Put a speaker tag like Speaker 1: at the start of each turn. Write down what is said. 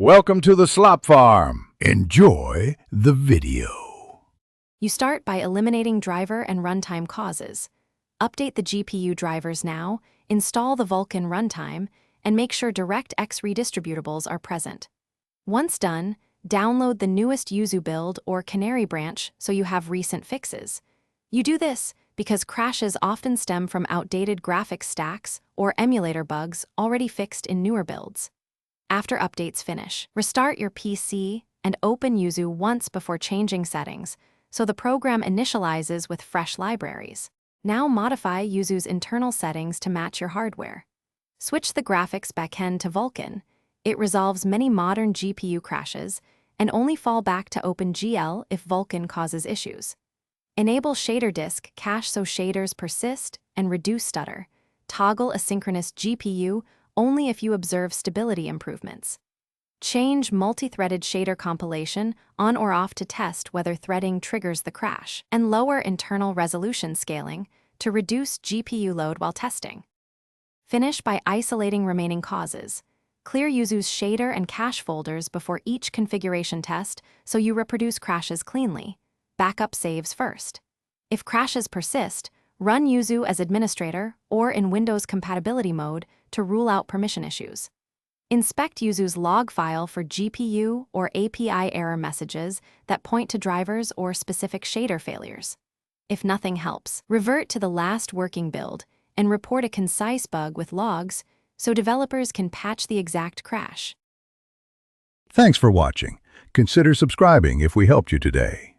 Speaker 1: Welcome to the Slop Farm. Enjoy the video.
Speaker 2: You start by eliminating driver and runtime causes. Update the GPU drivers now, install the Vulkan runtime, and make sure DirectX redistributables are present. Once done, download the newest Yuzu build or Canary branch so you have recent fixes. You do this because crashes often stem from outdated graphics stacks or emulator bugs already fixed in newer builds. After updates finish, restart your PC and open Yuzu once before changing settings, so the program initializes with fresh libraries. Now modify Yuzu's internal settings to match your hardware. Switch the graphics backend to Vulkan. It resolves many modern GPU crashes and only fall back to OpenGL if Vulkan causes issues. Enable shader disk cache so shaders persist and reduce stutter. Toggle asynchronous GPU only if you observe stability improvements. Change multi-threaded shader compilation on or off to test whether threading triggers the crash, and lower internal resolution scaling to reduce GPU load while testing. Finish by isolating remaining causes. Clear Yuzu's shader and cache folders before each configuration test so you reproduce crashes cleanly. Backup saves first. If crashes persist, run Yuzu as administrator or in Windows compatibility mode to rule out permission issues. Inspect Yuzu's log file for GPU or API error messages that point to drivers or specific shader failures. If nothing helps, revert to the last working build and report a concise bug with logs so developers can patch the exact crash.
Speaker 1: Thanks for watching. Consider subscribing if we helped you today.